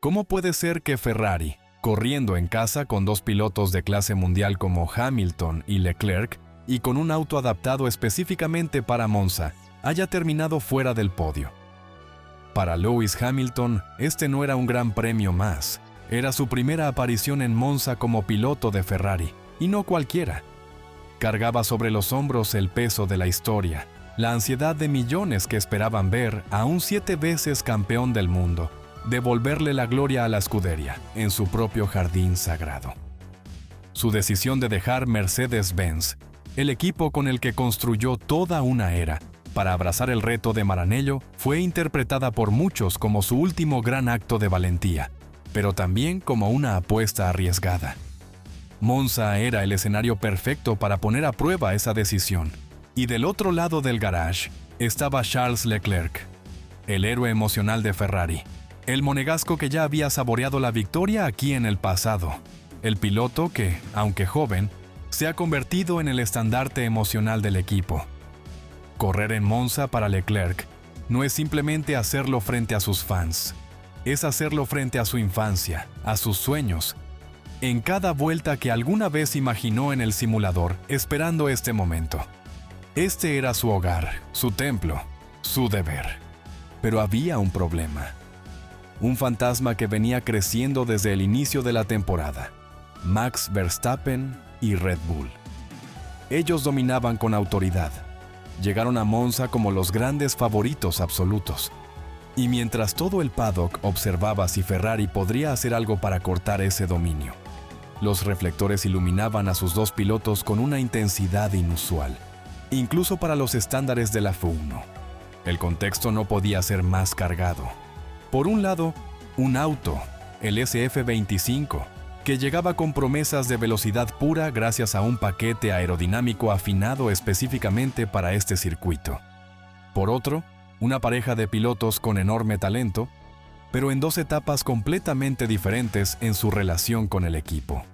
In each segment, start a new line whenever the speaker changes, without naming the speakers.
¿Cómo puede ser que Ferrari, corriendo en casa con dos pilotos de clase mundial como Hamilton y Leclerc, y con un auto adaptado específicamente para Monza, haya terminado fuera del podio? Para Lewis Hamilton, este no era un gran premio más. Era su primera aparición en Monza como piloto de Ferrari, y no cualquiera. Cargaba sobre los hombros el peso de la historia, la ansiedad de millones que esperaban ver a un 7 veces campeón del mundo devolverle la gloria a la escudería en su propio jardín sagrado. Su decisión de dejar Mercedes-Benz, el equipo con el que construyó toda una era, para abrazar el reto de Maranello, fue interpretada por muchos como su último gran acto de valentía, pero también como una apuesta arriesgada. Monza era el escenario perfecto para poner a prueba esa decisión, y del otro lado del garage estaba Charles Leclerc, el héroe emocional de Ferrari, el monegasco que ya había saboreado la victoria aquí en el pasado, el piloto que, aunque joven, se ha convertido en el estandarte emocional del equipo. Correr en Monza para Leclerc no es simplemente hacerlo frente a sus fans, es hacerlo frente a su infancia, a sus sueños, en cada vuelta que alguna vez imaginó en el simulador, esperando este momento. Este era su hogar, su templo, su deber. Pero había un problema. Un fantasma que venía creciendo desde el inicio de la temporada: Max Verstappen y Red Bull. Ellos dominaban con autoridad. Llegaron a Monza como los grandes favoritos absolutos. Y mientras todo el paddock observaba si Ferrari podría hacer algo para cortar ese dominio, los reflectores iluminaban a sus dos pilotos con una intensidad inusual, incluso para los estándares de la F1. El contexto no podía ser más cargado. Por un lado, un auto, el SF25, que llegaba con promesas de velocidad pura gracias a un paquete aerodinámico afinado específicamente para este circuito. Por otro, una pareja de pilotos con enorme talento, pero en dos etapas completamente diferentes en su relación con el equipo.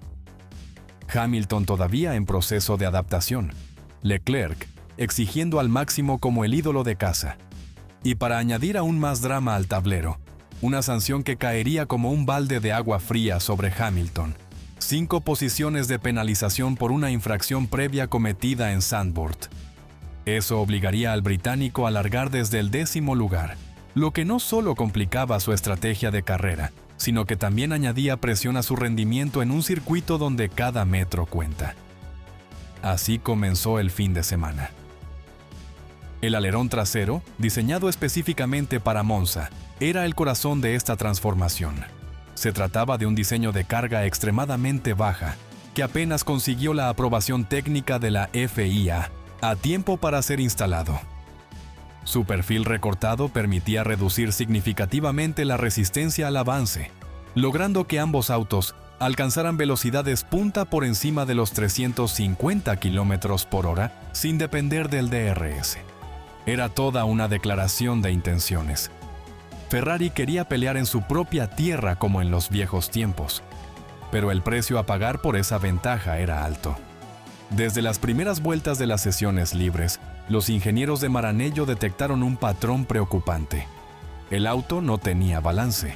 Hamilton todavía en proceso de adaptación, Leclerc exigiendo al máximo como el ídolo de casa. Y para añadir aún más drama al tablero, una sanción que caería como un balde de agua fría sobre Hamilton: 5 posiciones de penalización por una infracción previa cometida en Zandvoort. Eso obligaría al británico a largar desde el 10º lugar, lo que no solo complicaba su estrategia de carrera, sino que también añadía presión a su rendimiento en un circuito donde cada metro cuenta. Así comenzó el fin de semana. El alerón trasero, diseñado específicamente para Monza, era el corazón de esta transformación. Se trataba de un diseño de carga extremadamente baja, que apenas consiguió la aprobación técnica de la FIA a tiempo para ser instalado. Su perfil recortado permitía reducir significativamente la resistencia al avance, logrando que ambos autos alcanzaran velocidades punta por encima de los 350 km/h sin depender del DRS. Era toda una declaración de intenciones. Ferrari quería pelear en su propia tierra como en los viejos tiempos, pero el precio a pagar por esa ventaja era alto. Desde las primeras vueltas de las sesiones libres, los ingenieros de Maranello detectaron un patrón preocupante. El auto no tenía balance.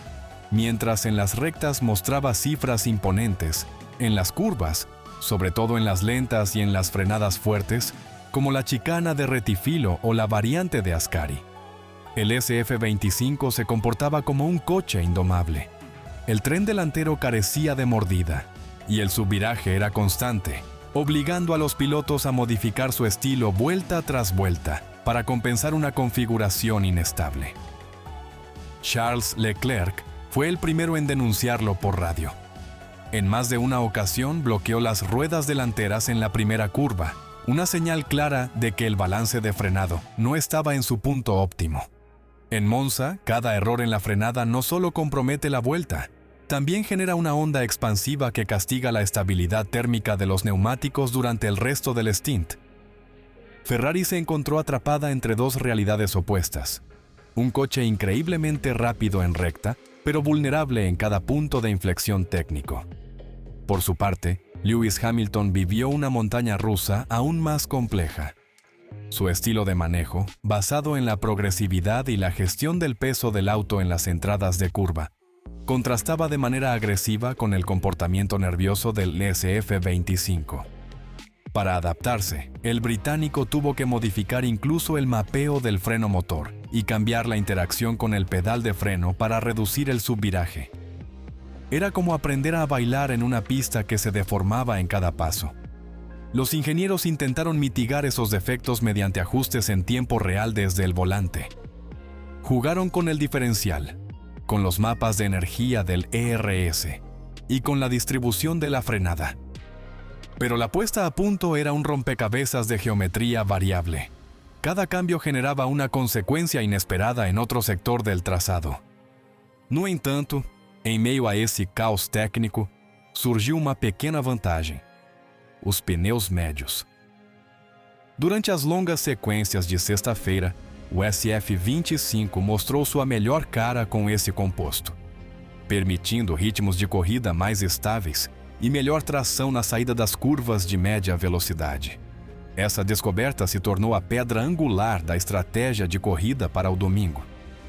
Mientras en las rectas mostraba cifras imponentes, en las curvas, sobre todo en las lentas y en las frenadas fuertes, como la chicana de Retifilo o la variante de Ascari, el SF25 se comportaba como un coche indomable. El tren delantero carecía de mordida, y el subviraje era constante, obligando a los pilotos a modificar su estilo vuelta tras vuelta para compensar una configuración inestable. Charles Leclerc fue el primero en denunciarlo por radio. En más de una ocasión bloqueó las ruedas delanteras en la primera curva, una señal clara de que el balance de frenado no estaba en su punto óptimo. En Monza, cada error en la frenada no solo compromete la vuelta, también genera una onda expansiva que castiga la estabilidad térmica de los neumáticos durante el resto del stint. Ferrari se encontró atrapada entre dos realidades opuestas: un coche increíblemente rápido en recta, pero vulnerable en cada punto de inflexión técnico. Por su parte, Lewis Hamilton vivió una montaña rusa aún más compleja. Su estilo de manejo, basado en la progresividad y la gestión del peso del auto en las entradas de curva, contrastaba de manera agresiva con el comportamiento nervioso del SF-25. Para adaptarse, el británico tuvo que modificar incluso el mapeo del freno motor y cambiar la interacción con el pedal de freno para reducir el subviraje. Era como aprender a bailar en una pista que se deformaba en cada paso. Los ingenieros intentaron mitigar esos defectos mediante ajustes en tiempo real desde el volante. Jugaron con el diferencial, con los mapas de energía del ERS y con la distribución de la frenada. Pero la puesta a punto era un rompecabezas de geometría variable. Cada cambio generava uma consequência inesperada em outro sector del trazado. No entanto, em meio a esse caos técnico, surgiu uma pequena vantagem: os pneus médios. Durante as longas sequências de sexta-feira, o SF-25 mostrou sua melhor cara com esse composto, permitindo ritmos de corrida mais estáveis e melhor tração na saída das curvas de média velocidade. Essa descoberta se tornou a pedra angular da estratégia de corrida para o domingo.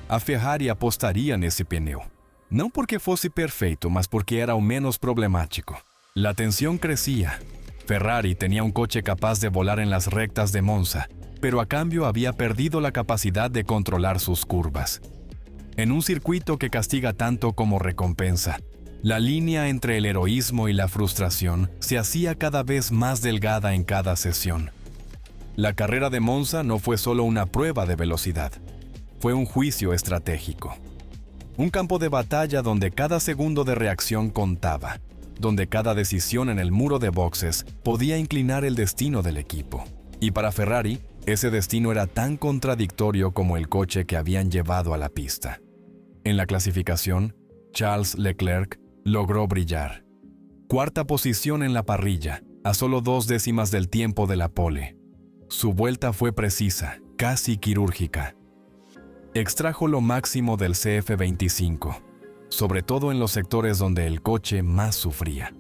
A Ferrari apostaria nesse pneu. Não porque fosse perfeito, mas porque era o menos problemático. La tensión crecía. Ferrari tenía un coche capaz de volar en las rectas de Monza, pero a cambio había perdido la capacidad de controlar sus curvas. En un circuito que castiga tanto como recompensa, la línea entre el heroísmo y la frustración se hacía cada vez más delgada en cada sesión. La carrera de Monza no fue solo una prueba de velocidad, fue un juicio estratégico. Un campo de batalla donde cada segundo de reacción contaba, donde cada decisión en el muro de boxes podía inclinar el destino del equipo. Y para Ferrari, ese destino era tan contradictorio como el coche que habían llevado a la pista. En la clasificación, Charles Leclerc logró brillar. Cuarta posición en la parrilla, a solo 2 décimas del tiempo de la pole. Su vuelta fue precisa, casi quirúrgica. Extrajo lo máximo del CF25, sobre todo en los sectores donde el coche más sufría.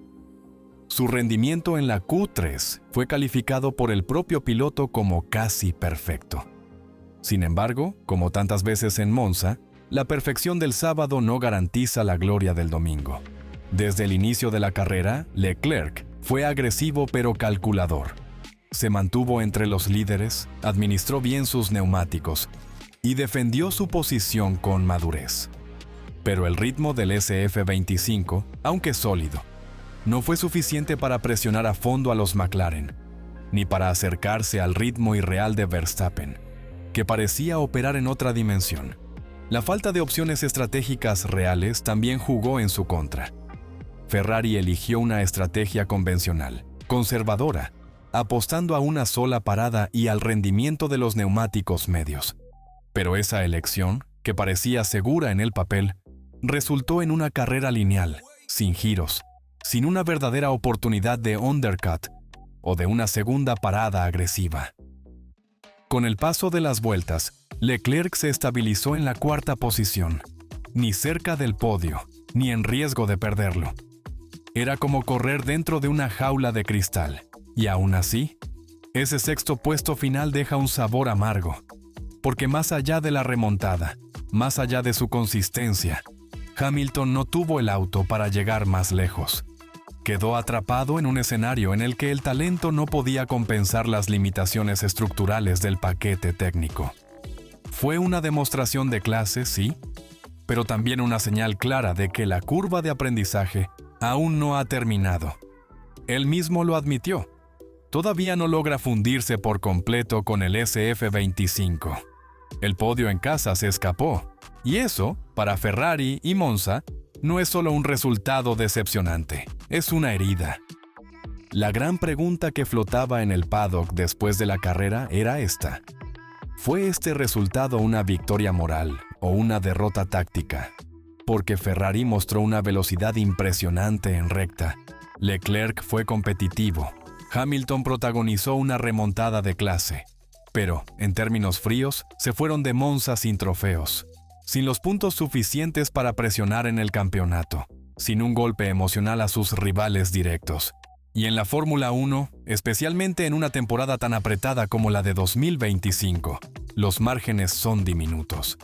Su rendimiento en la Q3 fue calificado por el propio piloto como casi perfecto. Sin embargo, como tantas veces en Monza, la perfección del sábado no garantiza la gloria del domingo. Desde el inicio de la carrera, Leclerc fue agresivo pero calculador. Se mantuvo entre los líderes, administró bien sus neumáticos y defendió su posición con madurez. Pero el ritmo del SF25, aunque sólido, no fue suficiente para presionar a fondo a los McLaren, ni para acercarse al ritmo irreal de Verstappen, que parecía operar en otra dimensión. La falta de opciones estratégicas reales también jugó en su contra. Ferrari eligió una estrategia convencional, conservadora, apostando a una sola parada y al rendimiento de los neumáticos medios. Pero esa elección, que parecía segura en el papel, resultó en una carrera lineal, sin giros, sin una verdadera oportunidad de undercut o de una segunda parada agresiva. Con el paso de las vueltas, Leclerc se estabilizó en la cuarta posición, ni cerca del podio, ni en riesgo de perderlo. Era como correr dentro de una jaula de cristal, y aún así, ese sexto puesto final deja un sabor amargo, porque más allá de la remontada, más allá de su consistencia, Hamilton no tuvo el auto para llegar más lejos. Quedó atrapado en un escenario en el que el talento no podía compensar las limitaciones estructurales del paquete técnico. Fue una demostración de clase, sí, pero también una señal clara de que la curva de aprendizaje aún no ha terminado. Él mismo lo admitió. Todavía no logra fundirse por completo con el SF25. El podio en casa se escapó, y eso, para Ferrari y Monza, no es solo un resultado decepcionante, es una herida. La gran pregunta que flotaba en el paddock después de la carrera era esta: ¿fue este resultado una victoria moral o una derrota táctica? Porque Ferrari mostró una velocidad impresionante en recta, Leclerc fue competitivo, Hamilton protagonizó una remontada de clase, pero, en términos fríos, se fueron de Monza sin trofeos, sin los puntos suficientes para presionar en el campeonato, sin un golpe emocional a sus rivales directos. Y en la Fórmula 1, especialmente en una temporada tan apretada como la de 2025, los márgenes son diminutos.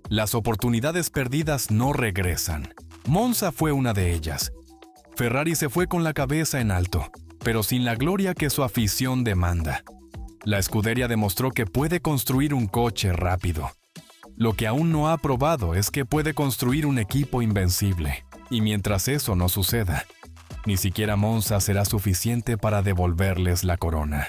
Las oportunidades perdidas no regresan, Monza fue una de ellas. Ferrari se fue con la cabeza en alto, pero sin la gloria que su afición demanda. La escudería demostró que puede construir un coche rápido. Lo que aún no ha probado es que puede construir un equipo invencible. Y mientras eso no suceda, ni siquiera Monza será suficiente para devolverles la corona.